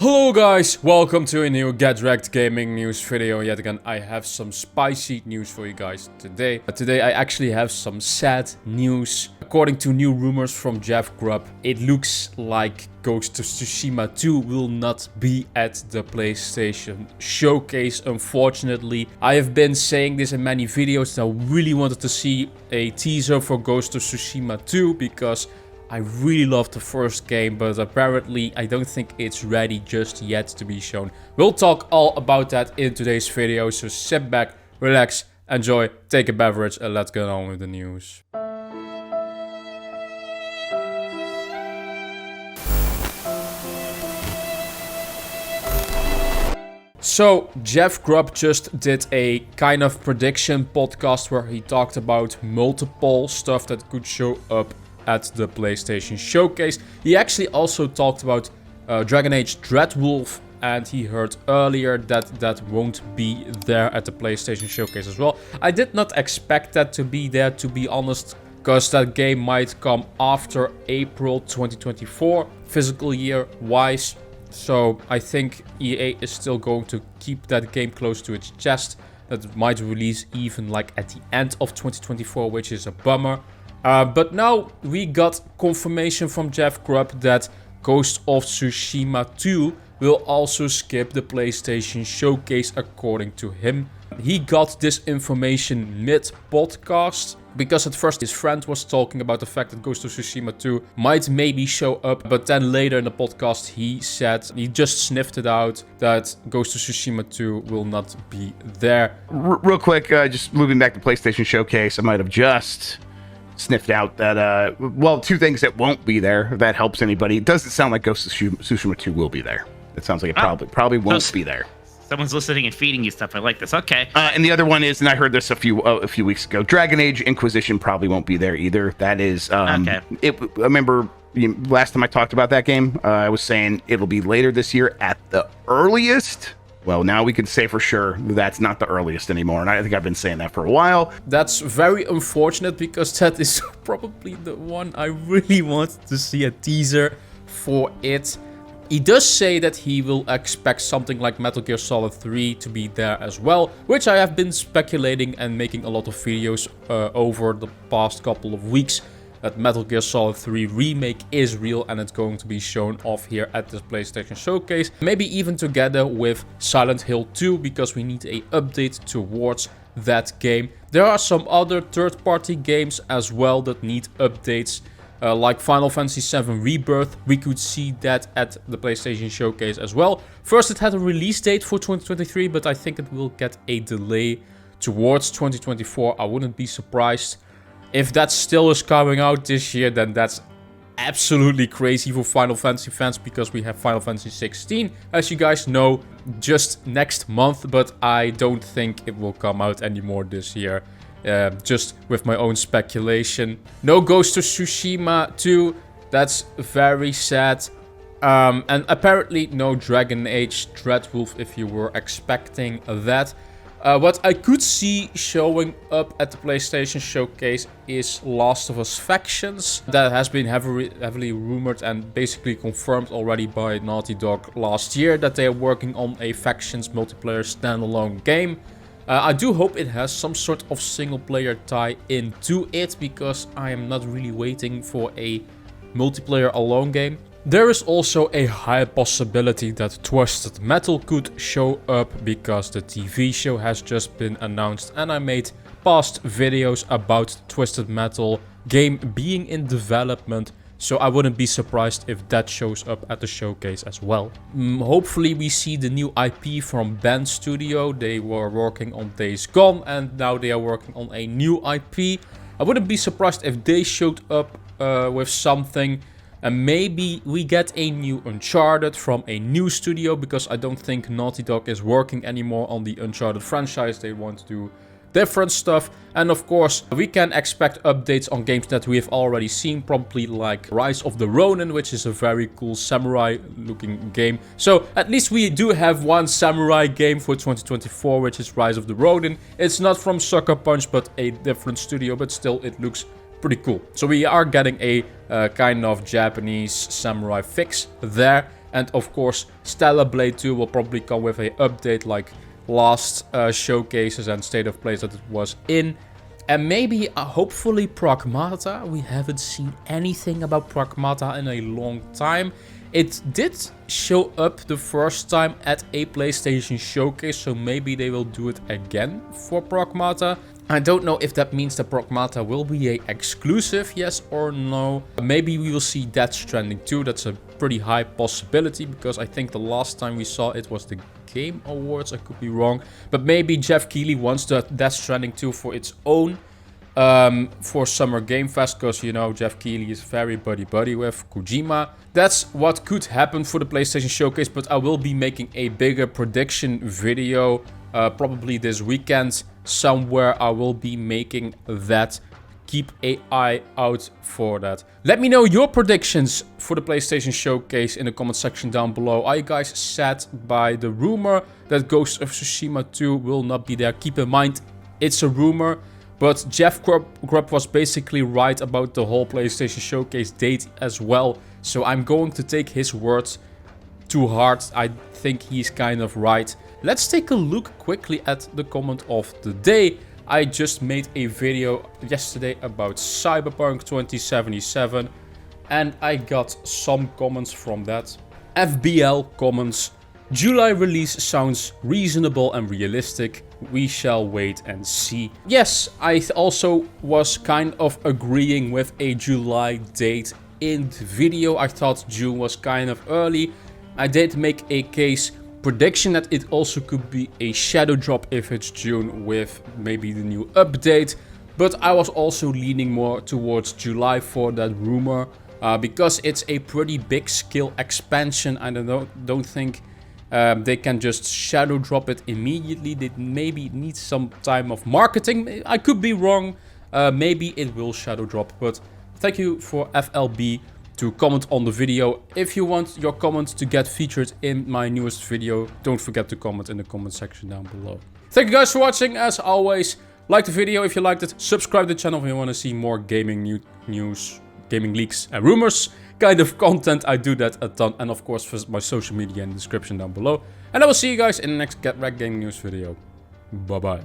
Hello guys, welcome to a new Get Rekt gaming news video. Yet again, I have some spicy news for you guys today. Today I actually have some sad news. According to new rumors from Grubb, it looks like Ghost of Tsushima 2 will not be at the PlayStation showcase, unfortunately. I have been saying this in many videos. I really wanted to see a teaser for Ghost of Tsushima 2 because I really loved the first game, but apparently I don't think it's ready just yet to be shown. We'll talk all about that in today's video, so sit back, relax, enjoy, take a beverage, and let's get on with the news. So, Grubb just did a kind of prediction podcast where he talked about multiple stuff that could show up at the PlayStation showcase. He actually also talked about Dragon Age Dreadwolf, and he heard earlier that that won't be there at the PlayStation showcase as well. I did not expect that to be there, to be honest, because that game might come after April 2024, physical year wise. So I think EA is still going to keep that game close to its chest. That might release even like at the end of 2024, which is a bummer. But now we got confirmation from Grubb that Ghost of Tsushima 2 will also skip the PlayStation showcase, according to him. He got this information mid-podcast because at first his friend was talking about the fact that Ghost of Tsushima 2 might maybe show up, but then later in the podcast he said he just sniffed it out that Ghost of Tsushima 2 will not be there. Real quick, just moving back to PlayStation showcase, I might have just sniffed out that, well, two things that won't be there, if that helps anybody. It doesn't sound like Ghost of Tsushima 2 will be there. It sounds like it probably won't be there. Someone's listening and feeding you stuff. I like this. Okay. And the other one is, and I heard this a few weeks ago, Dragon Age Inquisition probably won't be there either. That is, okay. I remember last time I talked about that game, I was saying it'll be later this year at the earliest. Well, now we can say for sure that's not the earliest anymore, and I think I've been saying that for a while. That's very unfortunate because that is probably the one I really wanted to see a teaser for it. He does say that he will expect something like Metal Gear Solid 3 to be there as well, which I have been speculating and making a lot of videos over the past couple of weeks. That Metal Gear Solid 3 remake is real and it's going to be shown off here at this PlayStation showcase. Maybe even together with Silent Hill 2, because we need an update towards that game. There are some other third-party games as well that need updates. Like Final Fantasy VII Rebirth, we could see that at the PlayStation showcase as well. First it had a release date for 2023, but I think it will get a delay towards 2024. I wouldn't be surprised. If that still is coming out this year, then that's absolutely crazy for Final Fantasy fans, because we have Final Fantasy 16, as you guys know, just next month, but I don't think it will come out anymore this year. Just with my own speculation. No Ghost of Tsushima 2, that's very sad. And apparently no Dragon Age Dreadwolf if you were expecting that. What I could see showing up at the PlayStation showcase is Last of Us Factions. That has been heavily rumored and basically confirmed already by Naughty Dog last year that they are working on a Factions multiplayer standalone game. I do hope it has some sort of single player tie into it, because I am not really waiting for a multiplayer alone game. There is also a high possibility that Twisted Metal could show up, because the TV show has just been announced and I made past videos about Twisted Metal game being in development, so I wouldn't be surprised if that shows up at the showcase as well. Hopefully we see the new IP from Band Studio. They were working on Days Gone and now they are working on a new IP. I wouldn't be surprised if they showed up with something. And maybe we get a new Uncharted from a new studio, because I don't think Naughty Dog is working anymore on the Uncharted franchise. They want to do different stuff. And of course, we can expect updates on games that we have already seen, probably like Rise of the Ronin, which is a very cool samurai looking game. So at least we do have one samurai game for 2024, which is Rise of the Ronin. It's not from Sucker Punch, but a different studio, but still it looks pretty cool. So we are getting a kind of Japanese samurai fix there. And of course, Stellar Blade 2 will probably come with a update like last showcases and state of plays that it was in. And maybe, hopefully, Pragmata. We haven't seen anything about Pragmata in a long time. It did show up the first time at a PlayStation showcase, so maybe they will do it again for Pragmata. I don't know if that means that Pragmata will be a exclusive, yes or no. Maybe we will see Death Stranding 2. That's a pretty high possibility, because I think the last time we saw it was the Game Awards. I could be wrong. But maybe Jeff Keighley wants the Death Stranding 2 for its own for Summer Game Fest, because, you know, Jeff Keighley is very buddy-buddy with Kojima. That's what could happen for the PlayStation Showcase, but I will be making a bigger prediction video probably this weekend. Somewhere I will be making that. Keep an eye out for that. Let me know your predictions for the PlayStation Showcase in the comment section down below. Are you guys sad by the rumor that Ghost of Tsushima 2 will not be there? Keep in mind, it's a rumor. But Jeff Grubb was basically right about the whole PlayStation Showcase date as well. So I'm going to take his words to heart. I think he's kind of right. Let's take a look quickly at the comment of the day. I just made a video yesterday about Cyberpunk 2077. And I got some comments from that. FBL comments. July release sounds reasonable and realistic. We shall wait and see. Yes, I also was kind of agreeing with a July date in the video. I thought June was kind of early. I did make a case prediction that it also could be a shadow drop if it's June with maybe the new update. But I was also leaning more towards July for that rumor. Because it's a pretty big scale expansion. I don't think they can just shadow drop it immediately. They maybe need some time of marketing. I could be wrong. Maybe it will shadow drop. But thank you for FLB to comment on the video. If you want your comments to get featured in my newest video, don't forget to comment in the comment section down below. Thank you guys for watching. As always, like the video if you liked it. Subscribe to the channel if you want to see more gaming news, gaming leaks and rumors kind of content. I do that a ton. And of course, visit my social media in the description down below. And I will see you guys in the next Get Rekt gaming news video. Bye bye.